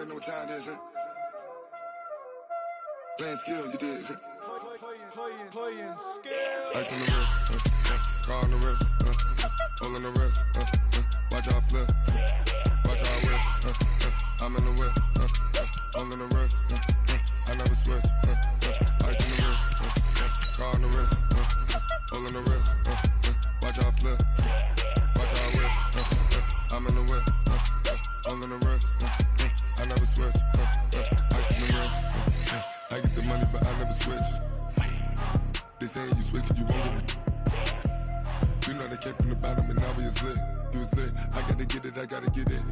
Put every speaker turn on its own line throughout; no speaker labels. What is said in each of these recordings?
already know what time it is, huh? Playing skills, you did.
Playing skills.
Ice on the wrist, car on the wrist, hole in the wrist, watch how I flip, watch how I whip, I'm in the whip, hole in the wrist, I never switch, ice on the wrist, car on the wrist, hole in the wrist, watch how I flip, watch how I whip, I'm in the whip, hole in the wrist, I never switch, ice on the wrist, I get the money but I never switch. They saying you switch it, you won't get it. You know they came from the bottom and now we is lit. You was lit, I gotta get it, I gotta get it.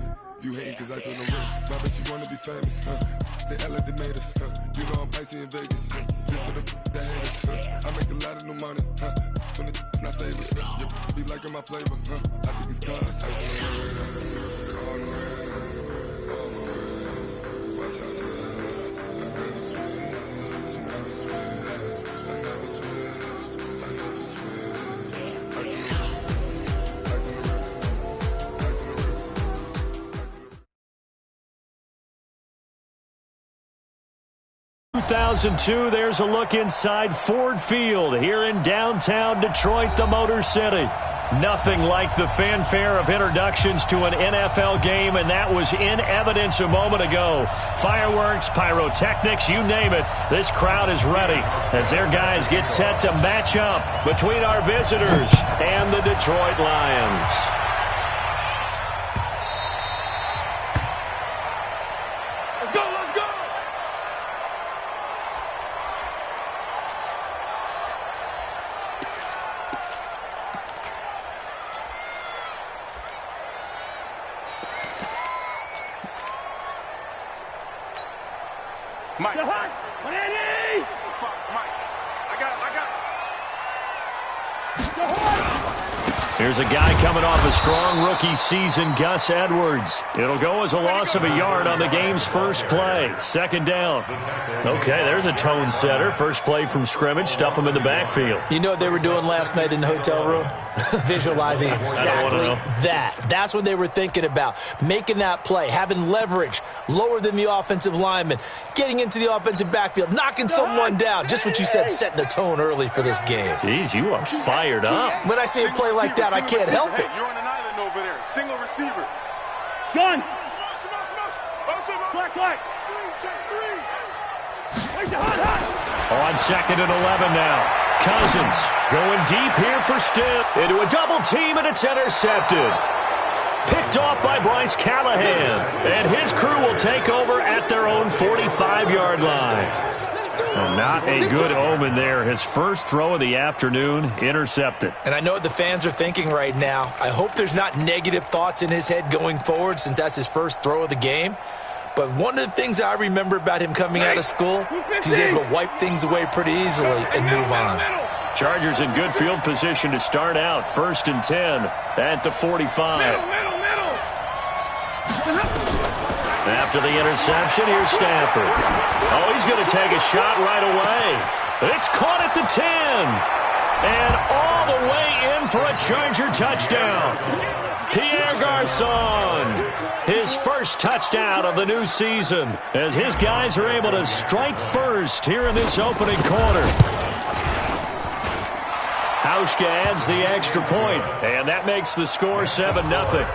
You hating cause ice on the wrist. My bitch, you wanna be famous, They act like they made us, You know I'm icy in Vegas, This for the that haters, I make a lot of new money, When the not savers, You be liking my flavor, I think it's cause ice on the wrist, on the wrist, on the wrist. Watch out, cuz I never switch, you never switch. I never switch, I never switch. Ice on the wrist, ice on the wrist, ice on the wrist, ice on the wrist.
2002, there's a look inside Ford Field here in downtown Detroit, the Motor City. Nothing like the fanfare of introductions to an NFL game, and that was in evidence a moment ago. Fireworks, pyrotechnics, you name it. This crowd is ready as their guys get set to match up between our visitors and the Detroit Lions.
Let's go, let's go! Mike. Mike. I got it.
Here's a guy coming off a strong rookie season, Gus Edwards. It'll go as a loss of a yard on the game's first play. Second down. Okay, there's a tone setter. First play from scrimmage. Stuff him in the backfield.
You know what they were doing last night in the hotel room? Visualizing exactly that. That's what they were thinking about. Making that play, having leverage, lower than the offensive lineman, getting into the offensive backfield, knocking someone down. Just what you said, setting the tone early for this game.
Jeez, you are fired up.
When I see a play like that, I can't help it.
You're on an island over there. Single receiver.
Gun.
Black. Three.
On second and 11 now. Cousins going deep here for Stitt. Into a double team, and it's intercepted. Picked off by Bryce Callahan. And his crew will take over at their own 45-yard line. Well, not a good omen there. His first throw of the afternoon, intercepted.
And I know what the fans are thinking right now. I hope there's not negative thoughts in his head going forward since that's his first throw of the game. But one of the things I remember about him coming out of school is he's able to wipe things away pretty easily and move on.
Chargers in good field position to start out. 1st and 10 at the 45. After the interception, here's Stafford. Oh, he's going to take a shot right away. It's caught at the 10. And all the way in for a Charger touchdown. Pierre Garçon, his first touchdown of the new season, as his guys are able to strike first here in this opening quarter. Hauschka adds the extra point, and that makes the score 7-0.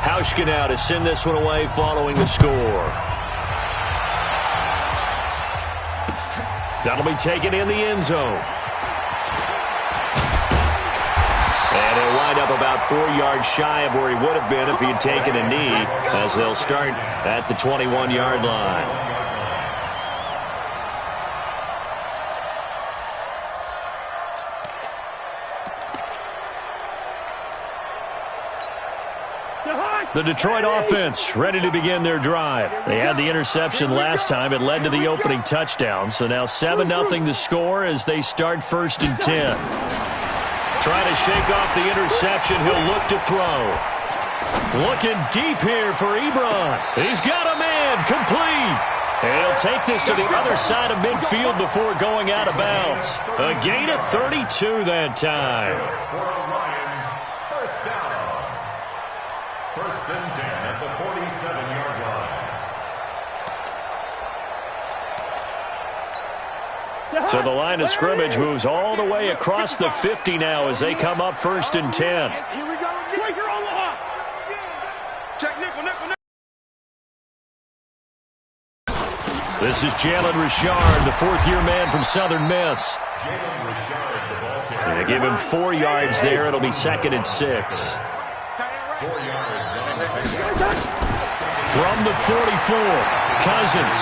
Hauschka now to send this one away following the score. That'll be taken in the end zone. And he'll wind up about 4 yards shy of where he would have been if he had taken a knee, as they'll start at the 21-yard line. The Detroit offense ready to begin their drive. They had the interception last time. It led to the opening touchdown. So now 7-0 the score as they start 1st and 10. Trying to shake off the interception. He'll look to throw. Looking deep here for Ebron. He's got a man complete. And he'll take this to the other side of midfield before going out of bounds. A gain of 32 that time.
For the Lions, first down. First and 10 at the 47-yard line.
So the line of scrimmage moves all the way across the 50 now as they come up first and 10.
Here we go again. Check nickel, nickel, nickel.
This is Jalen Richard, the fourth-year man from Southern Miss.
Jalen Richard, the ball carrier.
They give him 4 yards there. It'll be second and 6.
4 yards on the pickup.
From the 44, Cousins.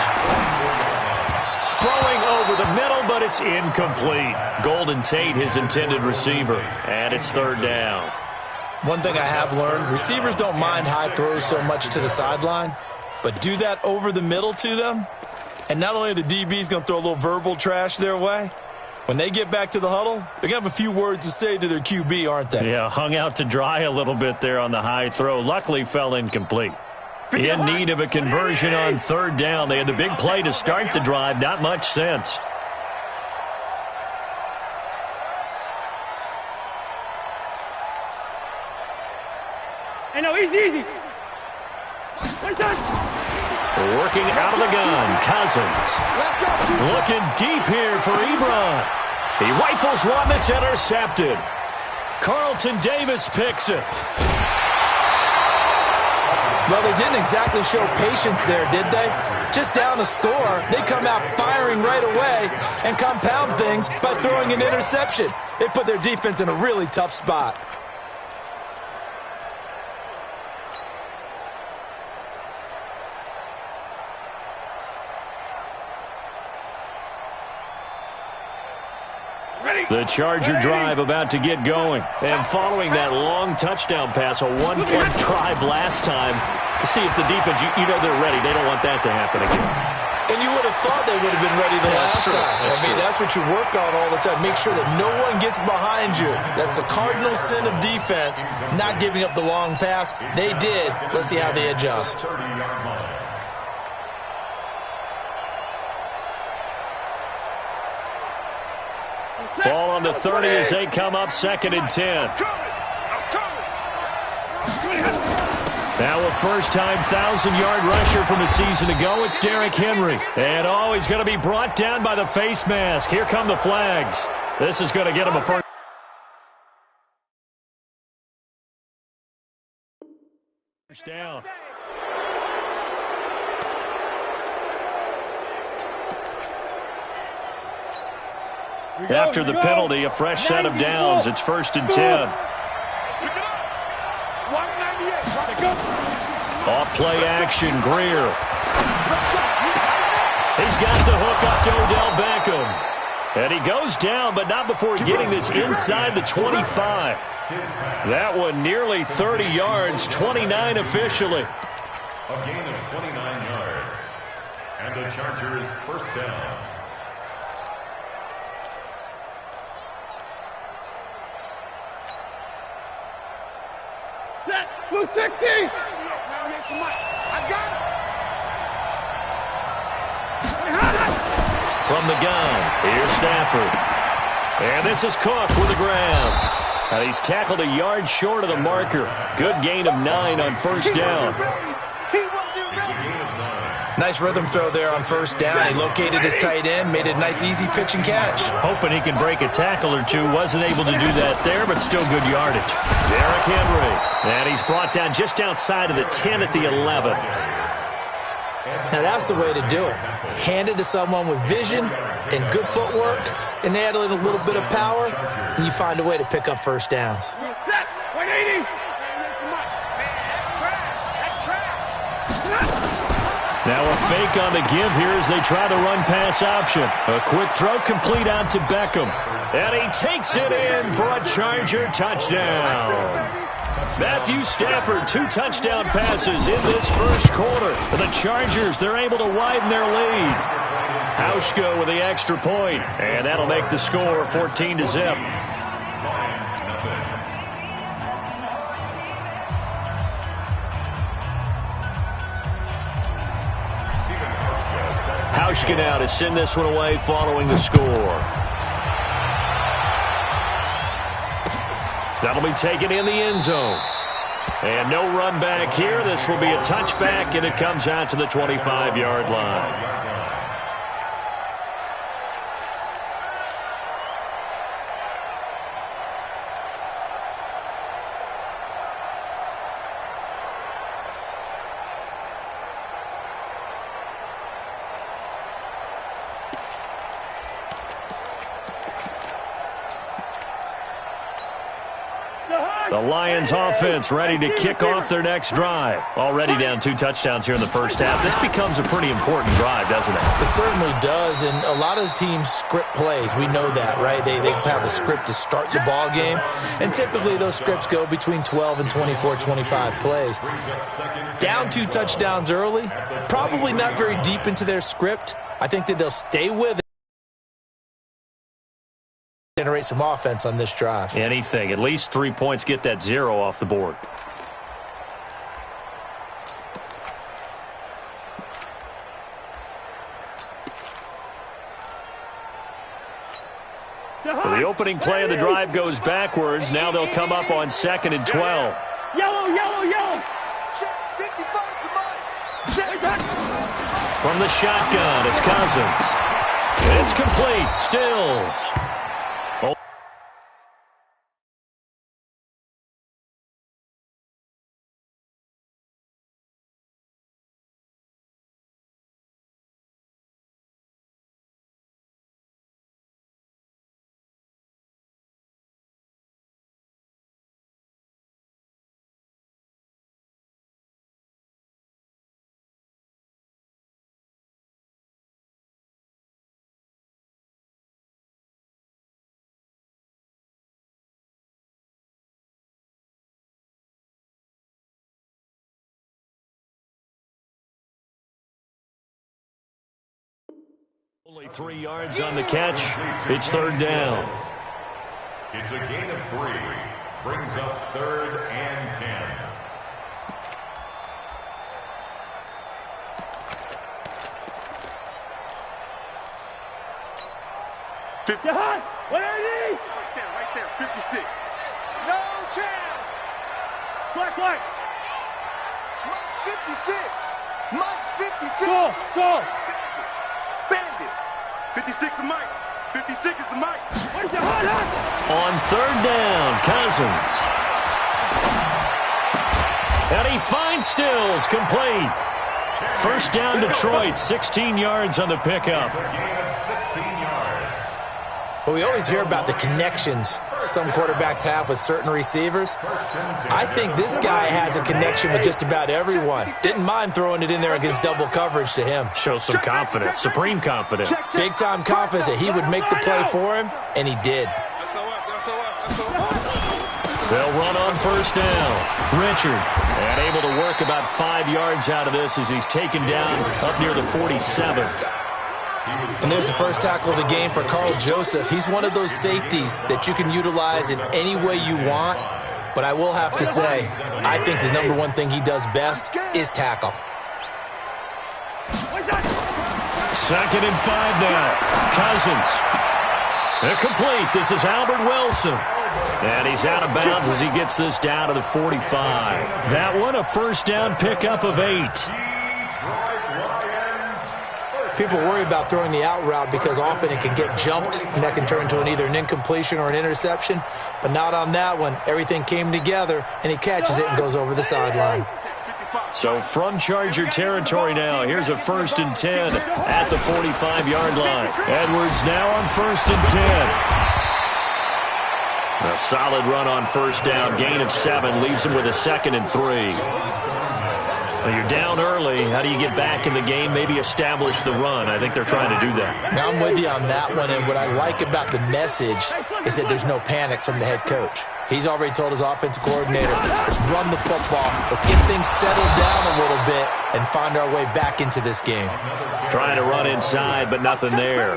Throwing over the middle, but it's incomplete. Golden Tate, his intended receiver. And it's third down.
One thing I have learned, receivers don't mind high throws so much to the sideline, but do that over the middle to them, and not only are the DBs going to throw a little verbal trash their way, when they get back to the huddle, they're going to have a few words to say to their QB, aren't they?
Yeah, hung out to dry a little bit there on the high throw. Luckily fell incomplete. In need of a conversion on third down. They had the big play to start the drive. Not much sense.
Hey, no, easy.
Working out of the gun, Cousins. Looking deep here for Ebron. He rifles one that's intercepted. Carlton Davis picks it.
Well, they didn't exactly show patience there, did they? Just down a score, they come out firing right away and compound things by throwing an interception. They put their defense in a really tough spot.
The Charger drive about to get going. And following that long touchdown pass, a one-point drive last time, to see if the defense, you know they're ready. They don't want that to happen again.
And you would have thought they would have been ready the last time. That's what you work on all the time. Make sure that no one gets behind you. That's the cardinal sin of defense, not giving up the long pass. They did. Let's see how they adjust.
30-yard line.
Ball on the 30 as they come up second and 10. Now a first-time 1,000-yard rusher from a season ago. It's Derrick Henry. And, oh, he's going to be brought down by the face mask. Here come the flags. This is going to get him a first down. After the penalty, a fresh set of downs. It's first and 10. Off play action, Greer. He's got the hook up to Odell Beckham. And he goes down, but not before getting this inside the 25. That one nearly 30 yards, 29 officially.
A gain of 29 yards. And the Chargers first down.
Blue 60. I got it.
From the gun, here's Stafford. And this is Cook with the ground. Now he's tackled a yard short of the marker. Good gain of 9 on first down.
Nice rhythm throw there on first down. He located his tight end, made it a nice, easy pitch and catch.
Hoping he can break a tackle or two. Wasn't able to do that there, but still good yardage. Derrick Henry. And he's brought down just outside of the 10 at the 11.
Now that's the way to do it. Hand it to someone with vision and good footwork, and add in a little bit of power, and you find a way to pick up first downs.
Set. 180.
Now a fake on the give here as they try the run-pass option. A quick throw complete out to Beckham. And he takes it in for a Charger touchdown. Matthew Stafford, 2 touchdown passes in this first quarter. The Chargers, they're able to widen their lead. Hauschka with the extra point, and that'll make the score 14-0. Hauschka now to send this one away following the score. That'll be taken in the end zone. And no run back here. This will be a touchback, and it comes out to the 25-yard line. The Lions offense ready to kick off their next drive. Already down 2 touchdowns here in the first half. This becomes a pretty important drive, doesn't it?
It certainly does, and a lot of the teams script plays. We know that, right? They have a script to start the ball game, and typically those scripts go between 12 and 24, 25 plays. Down 2 touchdowns early, probably not very deep into their script. I think that they'll stay with it. Generate some offense on this drive.
Anything. At least 3 points. Get that 0 off the board. So the opening play of the drive goes backwards. Now they'll come up on 2nd and 12.
Yellow, yellow, yellow.
From the shotgun, it's Cousins. It's complete. Stills. Only 3 yards on the catch. It's 3rd down.
It's a gain of 3. Brings up 3rd and 10.
Jahan, what are these?
Right there, 56. No chance.
Black.
Mike's 56. Mike's 56.
Go.
Bandit. 56 is Mike. 56 is the Mike.
Where's Jahan at?
On 3rd down, Cousins. And he finds Stills, complete. First down, Detroit, 16 yards on the pickup.
It's a gain of 16 yards.
But we always hear about the connections some quarterbacks have with certain receivers. I think this guy has a connection with just about everyone. Didn't mind throwing it in there against double coverage to him.
Shows some confidence, supreme confidence.
Big-time confidence that he would make the play for him, and he did.
They'll run on 1st down. Richard, and able to work about 5 yards out of this as he's taken down up near the 47.
And there's the first tackle of the game for Carl Joseph. He's one of those safeties that you can utilize in any way you want. But I will have to say, I think the number one thing he does best is tackle.
2nd and 5 now. Cousins. Incomplete. This is Albert Wilson. And he's out of bounds as he gets this down to the 45. That one, a first down pickup of 8.
People worry about throwing the out route because often it can get jumped, and that can turn into either an incompletion or an interception. But not on that one. Everything came together, and he catches it and goes over the sideline.
So from Charger territory now, here's a 1st and 10 at the 45-yard line. Edwards now on 1st and 10. A solid run on 1st down, gain of 7, leaves him with a 2nd and 3. Well, you're down early. How do you get back in the game, maybe establish the run? I think they're trying to do that.
Now I'm with you on that one, and what I like about the message is that there's no panic from the head coach. He's already told his offensive coordinator, let's run the football, let's get things settled down a little bit and find our way back into this game.
Trying to run inside, but nothing there.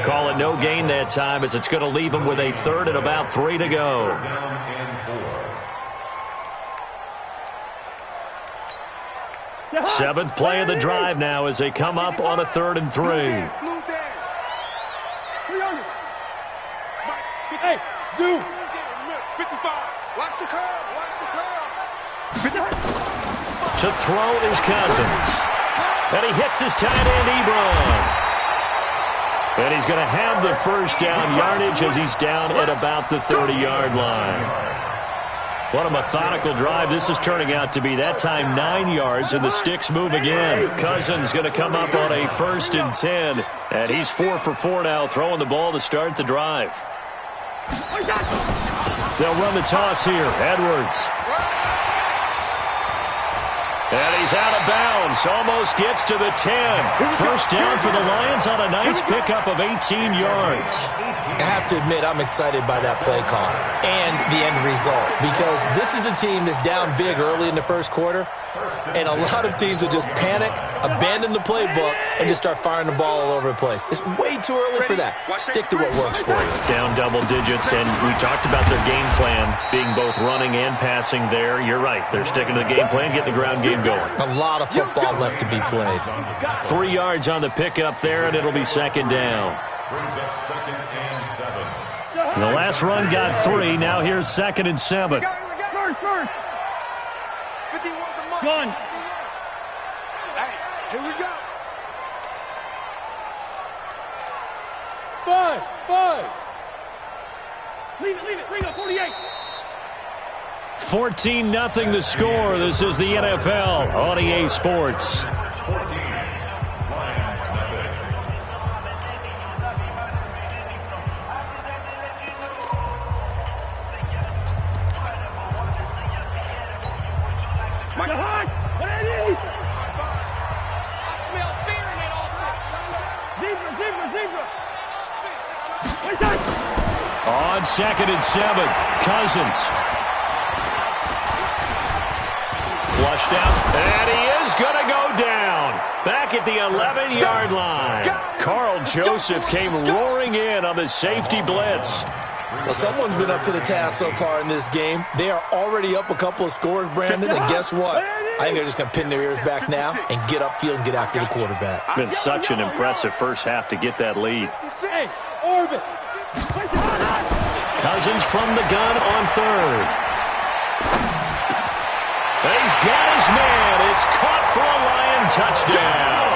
Call it no gain that time as it's going to leave him with a 3rd and about 3 to go. Seventh play of the drive now as they come up on a 3rd and 3.
Hey, zoom.
55. Watch the curve. Watch the curve.
To throw is Cousins. And he hits his tight end, Ebron. And he's going to have the first down yardage as he's down at about the 30-yard line. What a methodical drive this is turning out to be. That time 9 yards, and the sticks move again. Cousins going to come up on a 1st and 10. And he's 4 for 4 now, throwing the ball to start the drive. They'll run the toss here. Edwards. And he's out of bounds. Almost gets to the 10. First down for the Lions on a nice pickup of 18 yards.
I have to admit, I'm excited by that play call and the end result, because this is a team that's down big early in the first quarter, and a lot of teams will just panic, abandon the playbook, and just start firing the ball all over the place. It's way too early for that. Stick to what works for you.
Down double digits, and we talked about their game plan being both running and passing there. You're right. They're sticking to the game plan, getting the ground game going.
A lot of football left to be played.
3 yards on the pickup there, and it'll be 2nd down.
Brings up 2nd and 7.
The last run got 3. Now here's 2nd and 7.
First.
51 to Mike.
Gun.
Hey, here we go.
5. Leave it. Bring up 48.
14-0 the score. This is the NFL on EA Sports.
14. Lions method.
Jahan, what are these?
I smell fear in that offense.
Zebra. Wait time.
On 2nd and 7, Cousins. Flushed out, and he is going to go down. Back at the 11-yard line. Carl Joseph came roaring in on the safety blitz.
Well, someone's been up to the task so far in this game. They are already up a couple of scores, Brandon, and guess what? I think they're just going to pin their ears back now and get upfield and get after the quarterback.
Been such an impressive first half to get that lead.
Hey, orbit.
Cousins from the gun on 3rd. He's got his man. It's caught for a Lion touchdown.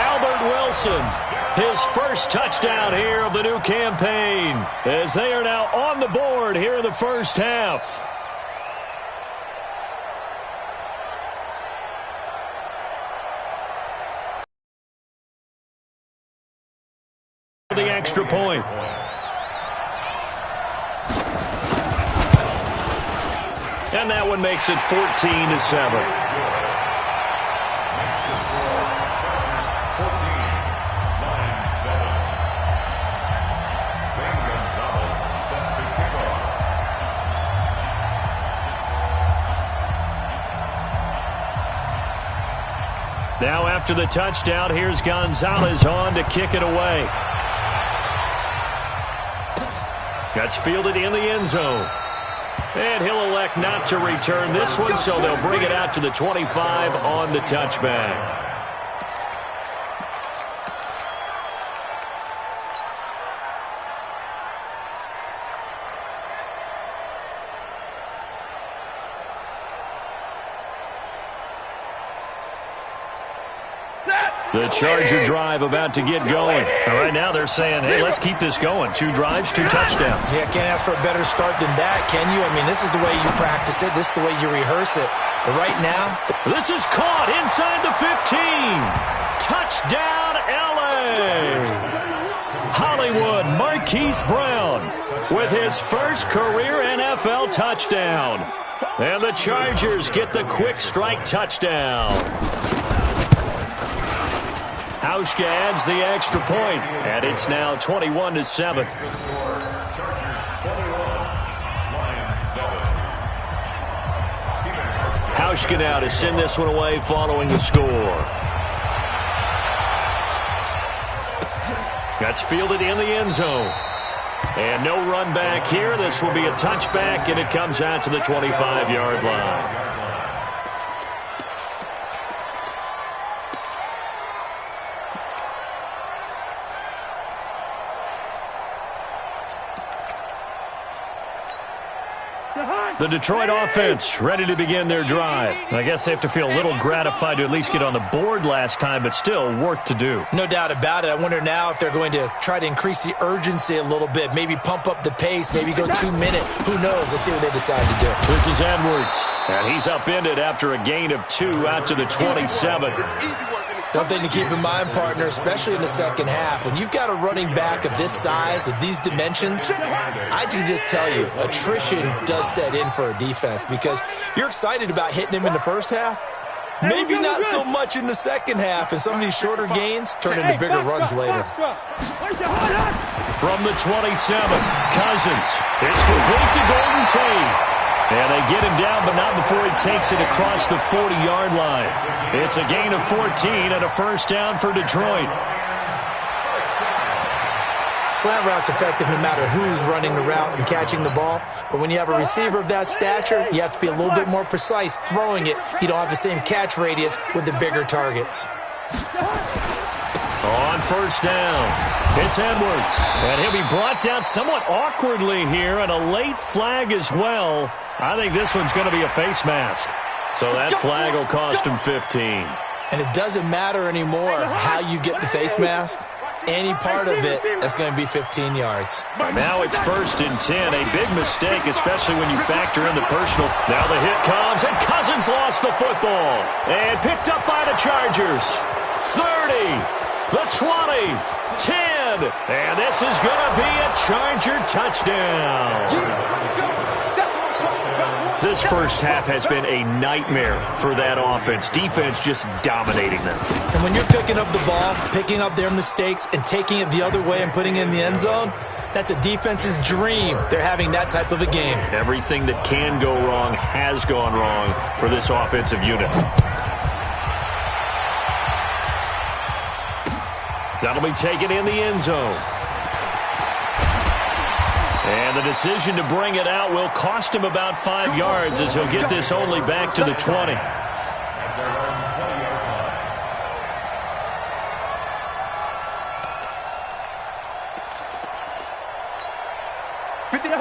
Albert Wilson, his first touchdown here of the new campaign, as they are now on the board here in the first half. The extra point. And that one makes it 14-7. Now after the touchdown, here's Gonzalez on to kick it away. That's fielded in the end zone. And he'll elect not to return this one, so they'll bring it out to the 25 on the touchback. The Charger drive about to get going. Right now they're saying, hey, let's keep this going. 2 drives, 2 touchdowns.
Yeah, can't ask for a better start than that, can you? I mean, this is the way you practice it. This is the way you rehearse it. But right now,
this is caught inside the 15. Touchdown, L.A. Hollywood Marquise Brown with his first career NFL touchdown. And the Chargers get the quick strike touchdown. Hauschka adds the extra point, and it's now 21-7. Hauschka now to send this one away following the score. That's fielded in the end zone. And no run back here. This will be a touchback, and it comes out to the 25-yard line. The Detroit offense ready to begin their drive. I guess they have to feel a little gratified to at least get on the board last time, but still work to do.
No doubt about it. I wonder now if they're going to try to increase the urgency a little bit, maybe pump up the pace, maybe go 2 minute. Who knows? Let's see what they decide to do.
This is Edwards, and he's upended after a gain of 2 out to the 27.
One thing to keep in mind, partner, especially in the second half, when you've got a running back of this size, of these dimensions, I can just tell you, attrition does set in for a defense because you're excited about hitting him in the first half. Maybe not so much in the second half, and some of these shorter gains turn into bigger runs later.
From the 27, Cousins. It's complete to Golden Tate. And they get him down, but not before he takes it across the 40-yard line. It's a gain of 14 and a first down for Detroit.
Slant route's effective no matter who's running the route and catching the ball. But when you have a receiver of that stature, you have to be a little bit more precise throwing it. You don't have the same catch radius with the bigger targets.
On first down, it's Edwards. And he'll be brought down somewhat awkwardly here, and a late flag as well. I think this one's going to be a face mask. So that flag will cost him 15.
And it doesn't matter anymore how you get the face mask. Any part of it, that's going to be 15 yards.
Now it's 1st and 10. A big mistake, especially when you factor in the personal. Now the hit comes, and Cousins lost the football. And picked up by the Chargers. 30, the 20, 10. And this is going to be a Charger touchdown. This first half has been a nightmare for that offense. Defense just dominating them.
And when you're picking up the ball, picking up their mistakes, and taking it the other way and putting it in the end zone, that's a defense's dream. They're having that type of a game.
Everything that can go wrong has gone wrong for this offensive unit. That'll be taken in the end zone. And the decision to bring it out will cost him about 5 yards as he'll get this only back to the 20.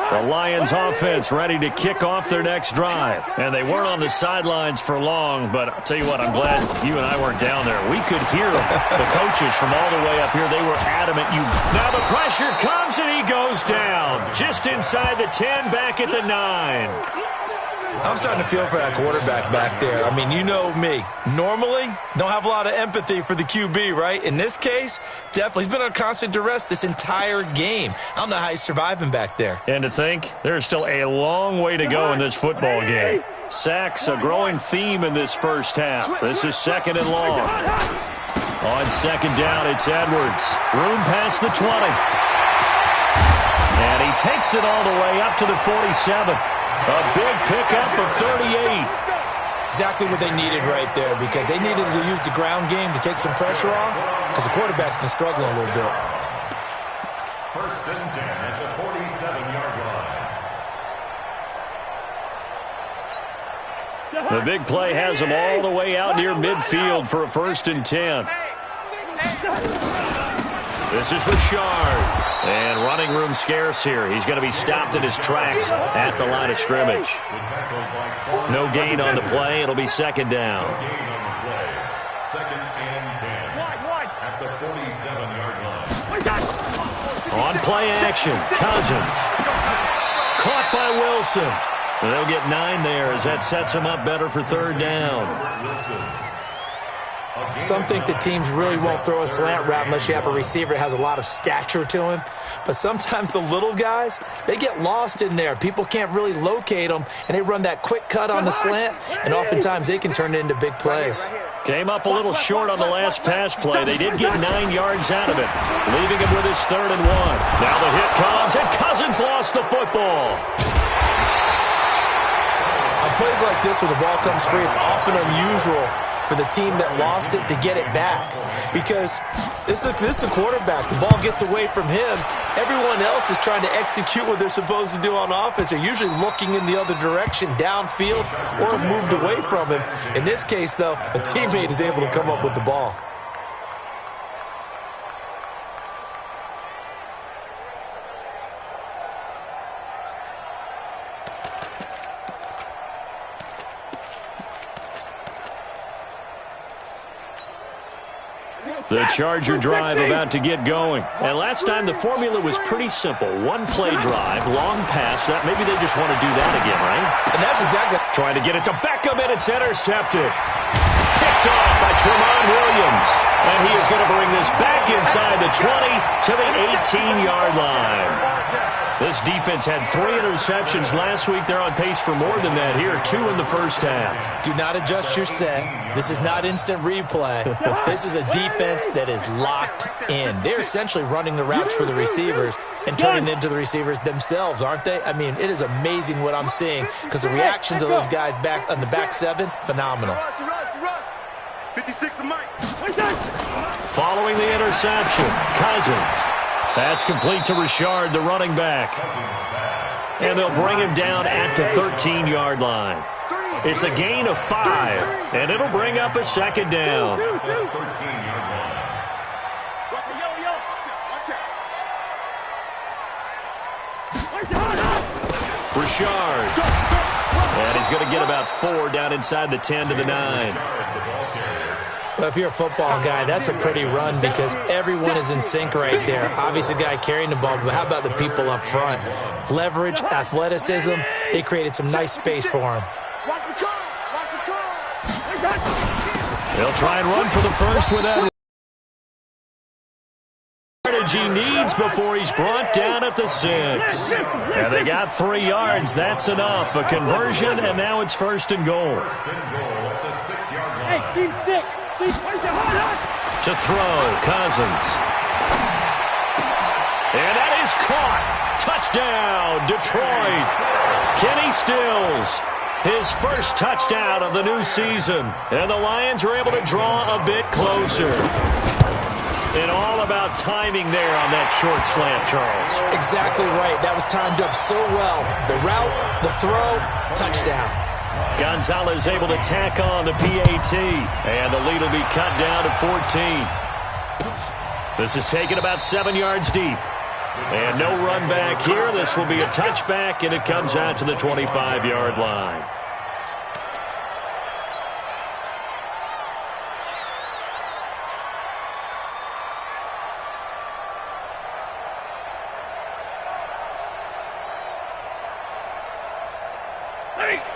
The Lions offense ready to kick off their next drive. And they weren't on the sidelines for long, but I'll tell you what, I'm glad you and I weren't down there. We could hear the coaches from all the way up here. They were adamant. Now the pressure comes and he goes down. Just inside the 10, back at the 9.
I'm starting to feel for that quarterback back there. I mean, you know me. Normally, don't have a lot of empathy for the QB, right? In this case, definitely. He's been on constant duress this entire game. I don't know how he's surviving back there.
And to think, there's still a long way to go in this football game. Sacks, a growing theme in this first half. This is 2nd and long. On 2nd down, it's Edwards. Room past the 20. And he takes it all the way up to the 47. A big pickup of 38.
Exactly what they needed right there because they needed to use the ground game to take some pressure off because the quarterback's been struggling a little bit.
1st and 10 at the 47-yard line.
The big play has them all the way out near midfield for a 1st and 10. This is Richard. And running room scarce here. He's going to be stopped in his tracks at the line of scrimmage. No gain on the play. It'll be 2nd down.
Second and 10 at the 47-yard line.
On play action, Cousins. Caught by Wilson. They'll get 9 there as that sets him up better for 3rd down.
Some think that teams really won't throw a slant route unless you have a receiver that has a lot of stature to him. But sometimes the little guys, they get lost in there. People can't really locate them, and they run that quick cut on the slant, and oftentimes they can turn it into big plays.
Came up a little short on the last pass play. They did get 9 yards out of it, leaving him with his 3rd and 1. Now the hit comes, and Cousins lost the football.
On plays like this where the ball comes free, it's often unusual for the team that lost it to get it back because this is the quarterback. The ball gets away from him. Everyone else is trying to execute what they're supposed to do on offense. They're usually looking in the other direction, downfield, or have moved away from him. In this case, though, a teammate is able to come up with the ball.
The Charger drive about to get going. And last time the formula was pretty simple. One-play drive, long pass. That maybe they just want to do that again, right?
And that's exactly...
Trying to get it to Beckham, and it's intercepted. Picked off by Tremont Williams. And he is going to bring this back inside the 20 to the 18-yard line. This defense had 3 interceptions last week. They're on pace for more than that here. 2 in the first half.
Do not adjust your set. This is not instant replay. This is a defense that is locked in. They're essentially running the routes for the receivers and turning into the receivers themselves, aren't they? I mean, it is amazing what I'm seeing because the reactions of those guys back on the back 7, phenomenal.
56 to Mike.
Following the interception, Cousins. That's complete to Richard, the running back. And they'll bring him down at the 13-yard line. It's a gain of 5, and it'll bring up a second down. Richard. And he's going to get about 4 down inside the 10 to the 9.
Well, if you're a football guy, that's a pretty run because everyone is in sync right there. Obviously, the guy carrying the ball, but how about the people up front? Leverage, athleticism, they created some nice space for him.
They'll try and run for the first with that. He needs before he's brought down at the 6. And they got 3 yards. That's enough. A conversion, and now it's first and goal.
Hey, team 6.
To throw, Cousins. And that is caught. Touchdown, Detroit. Kenny Stills, his first touchdown of the new season. And the Lions are able to draw a bit closer. And all about timing there on that short slant, Charles.
Exactly right. That was timed up so well. The route, the throw, touchdown.
Gonzalez able to tack on the PAT. And the lead will be cut down to 14. This is taken about 7 yards deep. And no run back here. This will be a touchback, and it comes out to the 25-yard line.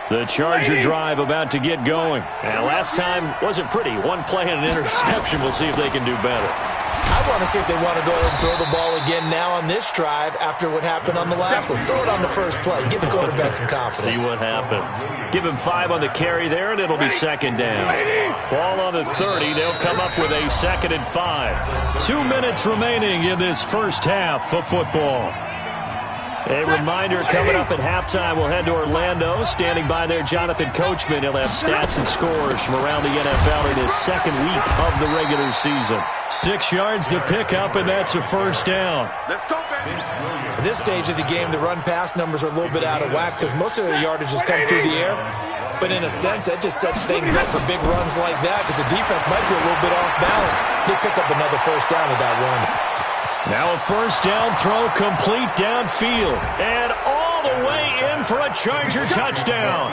The Charger drive about to get going. And last time wasn't pretty. One play and an interception. We'll see if they can do better.
I want to see if they want to go ahead and throw the ball again now on this drive after what happened on the last one. Throw it on the first play. Give the quarterback some confidence.
See what happens. Give him 5 on the carry there, and it'll be second down. Ball on the 30. They'll come up with a 2nd and 5. 2 minutes remaining in this first half of football. A reminder coming up at halftime, we'll head to Orlando. Standing by there, Jonathan Coachman. He'll have stats and scores from around the NFL in his second week of the regular season. 6 yards the pickup, and that's a first down.
Let's go, baby.
At this stage of the game, the run-pass numbers are a little bit out of whack because most of the yardage has come through the air. But in a sense, that just sets things up for big runs like that because the defense might be a little bit off balance. They pick up another first down with that run.
Now a first down throw complete downfield. And all the way in for a Charger touchdown.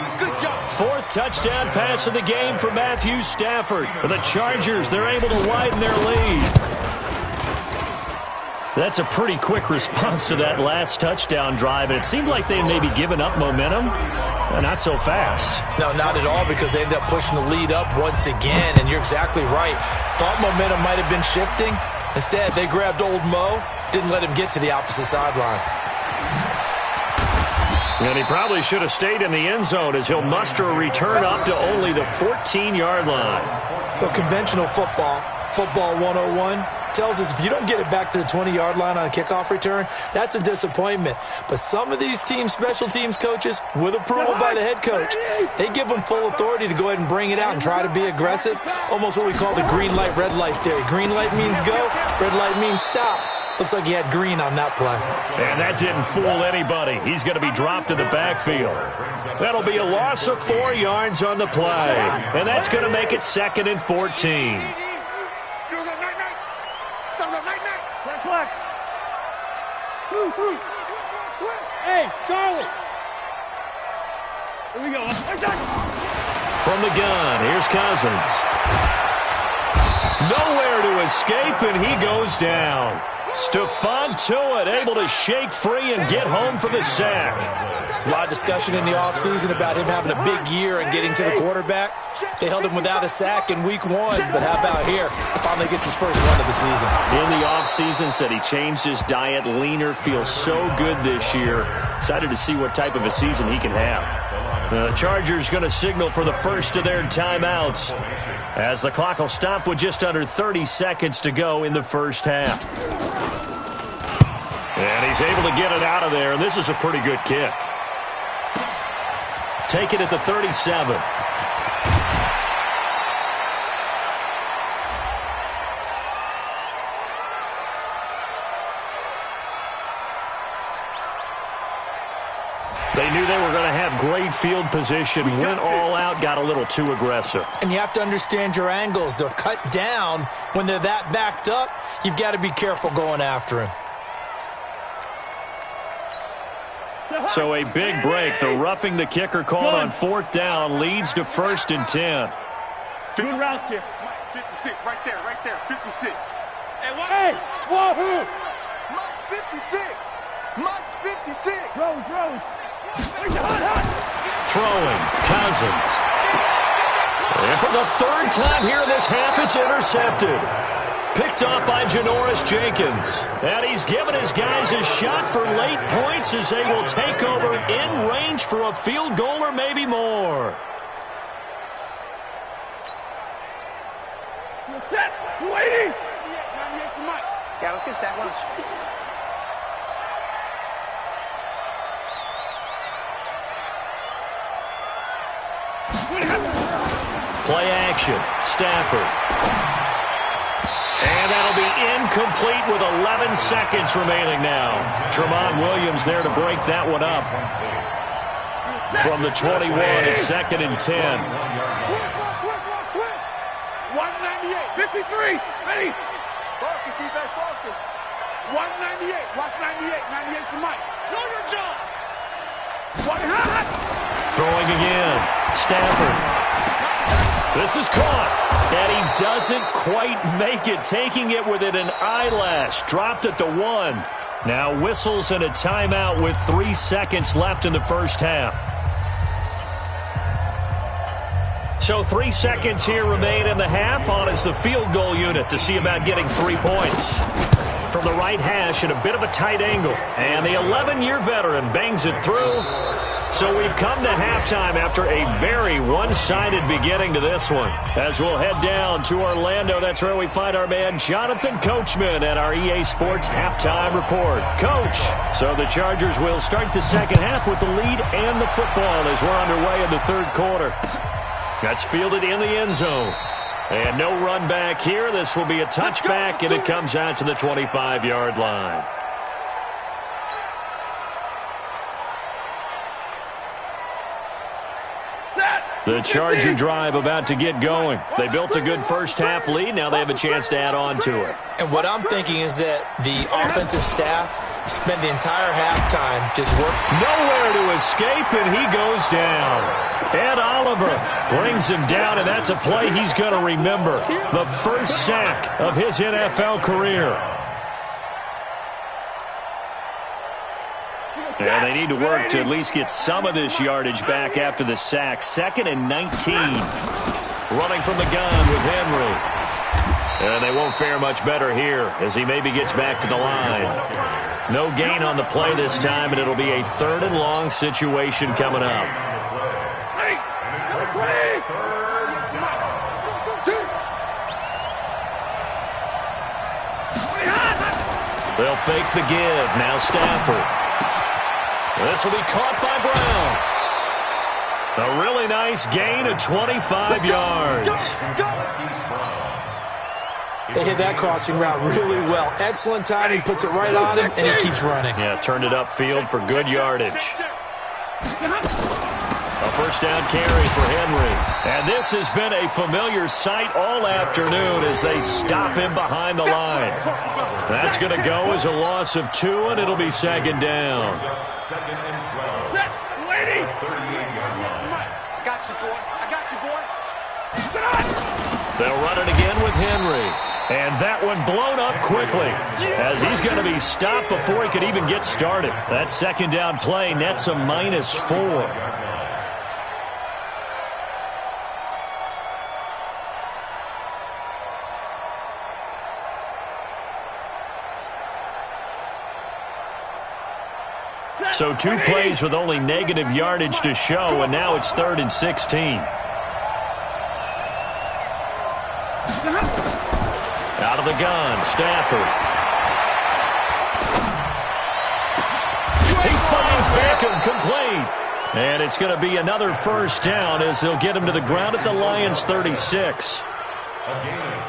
4th touchdown pass of the game for Matthew Stafford. For the Chargers, they're able to widen their lead. That's a pretty quick response to that last touchdown drive. And it seemed like they maybe given up momentum. Not so fast.
No, not at all because they ended up pushing the lead up once again. And you're exactly right. Thought momentum might have been shifting. Instead, they grabbed old Mo, didn't let him get to the opposite sideline.
And he probably should have stayed in the end zone as he'll muster a return up to only the 14-yard line.
Well, conventional football 101, tells us if you don't get it back to the 20-yard line on a kickoff return, that's a disappointment. But some of these team special teams coaches, with approval by the head coach, they give them full authority to go ahead and bring it out and try to be aggressive. Almost what we call the green light, red light theory. Green light means go, red light means stop. Looks like he had green on that play.
And that didn't fool anybody. He's going to be dropped in the backfield. That'll be a loss of 4 yards on the play. And that's going to make it 2nd and 14.
Hey, Charlie. Here we go.
From the gun, here's Cousins. Nowhere to escape, and he goes down. Stephon Tuitt able to shake free and get home for the sack.
There's a lot of discussion in the offseason about him having a big year and getting to the quarterback. They held him without a sack in week 1, but how about here? Finally gets his first one of the season.
In the offseason, said he changed his diet, leaner, feels so good this year. Excited to see what type of a season he can have. The Chargers going to signal for the first of their timeouts as the clock will stop with just under 30 seconds to go in the first half. And he's able to get it out of there, and this is a pretty good kick. Take it at the 37. They knew they were going to have great field position, went all out, got a little too aggressive.
And you have to understand your angles. They're cut down. When they're that backed up, you've got to be careful going after him.
So a big break. The roughing the kicker called on 4th down leads to 1st and 10.
Good route here.
56, right there, 56.
Hey, whoa!
Mike's 56. Mike's 56.
Rose.
Throwing, Cousins. And for the 3rd time here in this half, it's intercepted. Picked off by Janoris Jenkins. And he's given his guys a shot for late points as they will take over in range for a field goal or maybe more.
Set. Waiting.
98 for Mike.
Yeah, let's get a sack lunch.
Play action. Stafford. And that'll be incomplete with 11 seconds remaining now. Tramon Williams there to break that one up. From the 21, it's 2nd and 10.
Switch. 198.
53. Ready.
Focus, defense, focus. 198. Watch 98. 98 for Mike. Know your job.
Throwing again. Stafford. This is caught. And he doesn't quite make it. Taking it within an eyelash. Dropped at the 1. Now whistles and a timeout with 3 seconds left in the first half. So 3 seconds here remain in the half. On is the field goal unit to see about getting 3 points. From the right hash at a bit of a tight angle. And the 11-year veteran bangs it through. So we've come to halftime after a very one-sided beginning to this one. As we'll head down to Orlando, that's where we find our man Jonathan Coachman at our EA Sports Halftime Report. Coach, so the Chargers will start the second half with the lead and the football as we're underway in the 3rd quarter. That's fielded in the end zone. And no run back here. This will be a touchback, and it comes out to the 25-yard line. The Charger drive about to get going. They built a good first-half lead. Now they have a chance to add on to it.
And what I'm thinking is that the offensive staff spent the entire halftime just working.
Nowhere to escape, and he goes down. Ed Oliver brings him down, and that's a play he's going to remember. The first sack of his NFL career. And they need to work to at least get some of this yardage back after the sack. 2nd and 19. Running from the gun with Henry. And they won't fare much better here as he maybe gets back to the line. No gain on the play this time, and it'll be a 3rd and long situation coming up. They'll fake the give. Now Stafford. This will be caught by Brown. A really nice gain of 25 yards.
They hit that crossing route really well. Excellent timing, puts it right on him, and he keeps running.
Yeah, turned it upfield for good yardage. A first down carry for Henry. And this has been a familiar sight all afternoon as they stop him behind the line. That's going to go as a loss of 2, and it'll be 2nd down.
2nd and 12.
Set. Waiting.
38-yard line.
I got you, boy.
They'll run it again with Henry. And that one blown up quickly as he's going to be stopped before he could even get started. That second down play nets a -4. So 2 plays with only negative yardage to show, and now it's 3rd and 16. Out of the gun, Stafford. He finds Beckham, complete. And it's going to be another first down as they'll get him to the ground at the Lions' 36.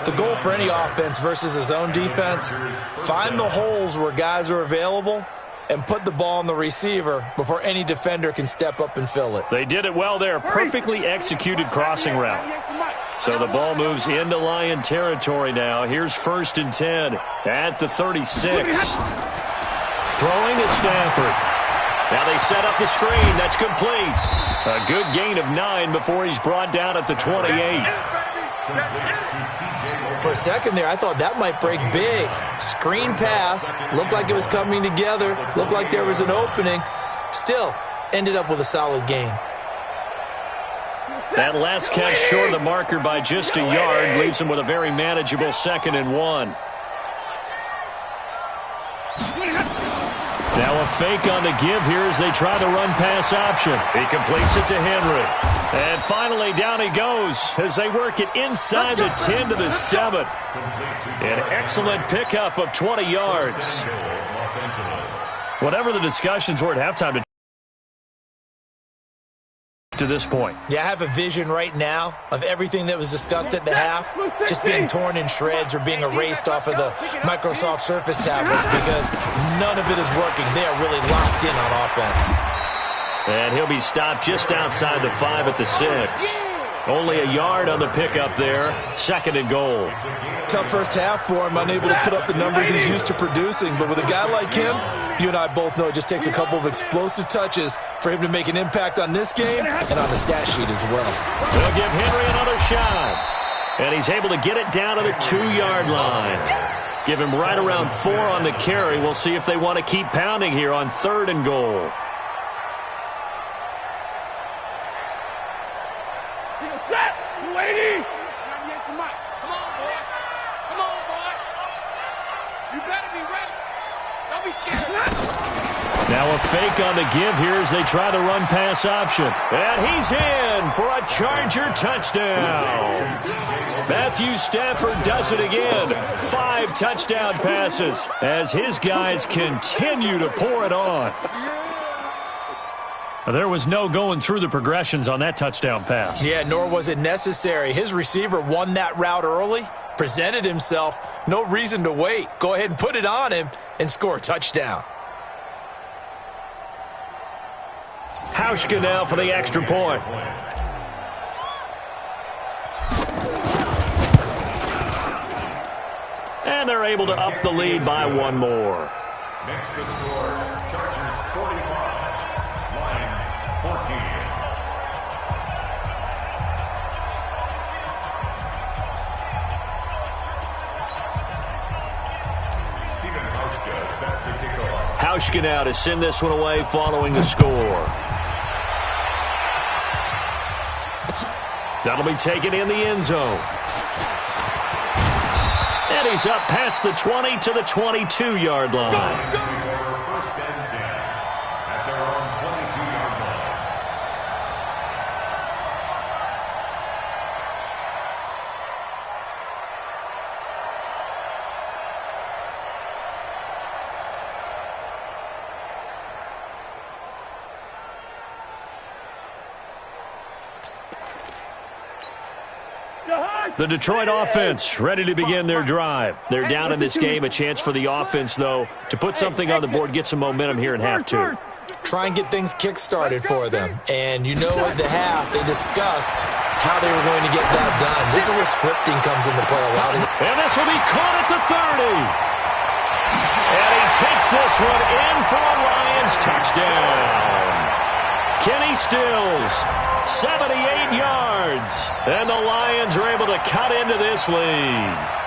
The goal for any offense versus his own defense, find the holes where guys are available and put the ball on the receiver before any defender can step up and fill it.
They did it well there. Perfectly executed crossing route. So the ball moves into Lion territory now. Here's 1st and 10 at the 36. Throwing to Stafford. Now they set up the screen. That's complete. A good gain of 9 before he's brought down at the 28.
For a second there, I thought that might break big. Screen pass. Looked like it was coming together. Looked like there was an opening. Still, ended up with a solid gain.
That last catch short of the marker by just a yard leaves him with a very manageable 2nd and 1. Now a fake on the give here as they try the run-pass option. He completes it to Henry. And finally down he goes as they work it inside the 10 to the 7. An excellent pickup of 20 yards. Whatever the discussions were at halftime to this point.
Yeah, I have a vision right now of everything that was discussed at the half just being torn in shreds or being erased off of the Microsoft Surface tablets because none of it is working. They are really locked in on offense.
And he'll be stopped just outside the 5 at the 6. Only a yard on the pickup there. 2nd and goal.
Tough first half for him, unable to put up the numbers he's used to producing. But with a guy like him, you and I both know it just takes a couple of explosive touches for him to make an impact on this game and on the stat sheet as well.
They'll give Henry another shot. And he's able to get it down to the 2-yard line. Give him right around 4 on the carry. We'll see if they want to keep pounding here on 3rd and goal. Now a fake on the give here as they try the run-pass option. And he's in for a Charger touchdown. Matthew Stafford does it again. 5 touchdown passes as his guys continue to pour it on. There was no going through the progressions on that touchdown pass.
Yeah, nor was it necessary. His receiver won that route early, presented himself. No reason to wait. Go ahead and put it on him and score a touchdown.
Hauschka now for the extra point. And they're able to up the lead by 1 more.
Next to score, Chargers 45, Lions 14. Stephen Hauschka set to kick off.
Hauschka now to send this one away following the score. That'll be taken in the end zone. And he's up past the 20 to the 22-yard line.
First and 10 at their own 22-yard line.
The Detroit offense ready to begin their drive. They're down in this game. A chance for the offense, though, to put something on the board, get some momentum here in half 2.
Try and get things kick-started for them. And you know at the half, they discussed how they were going to get that done. This is where scripting comes into play a lot.
And this will be caught at the 30. And he takes this one in for a Lions touchdown. Kenny Stills, 78 yards. And the Lions are able to cut into this lead.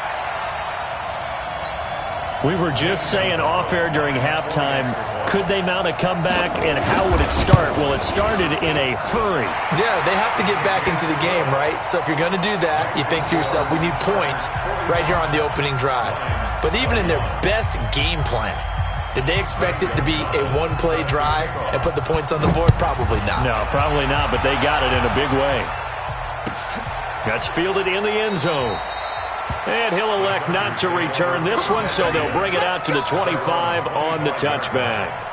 We were just saying off-air during halftime, could they mount a comeback, and how would it start? Well, it started in a hurry.
Yeah, they have to get back into the game, right? So if you're going to do that, you think to yourself, we need points right here on the opening drive. But even in their best game plan, did they expect it to be a one-play drive and put the points on the board? Probably not.
No, probably not, but they got it in a big way. That's fielded in the end zone. And he'll elect not to return this one, so they'll bring it out to the 25 on the touchback.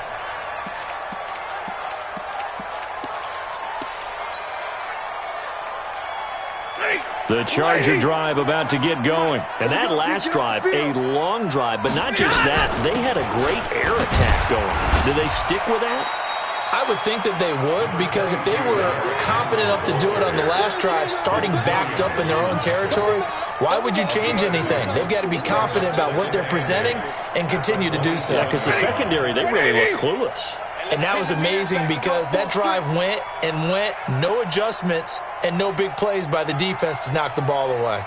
The Charger drive about to get going. And that last drive, a long drive, but not just that. They had a great air attack going. Did they stick with that?
I would think that they would, because if they were confident enough to do it on the last drive, starting backed up in their own territory, why would you change anything? They've got to be confident about what they're presenting and continue to do so.
Yeah, because the secondary, they really look clueless.
And that was amazing because that drive went and went, no adjustments and no big plays by the defense to knock the ball away.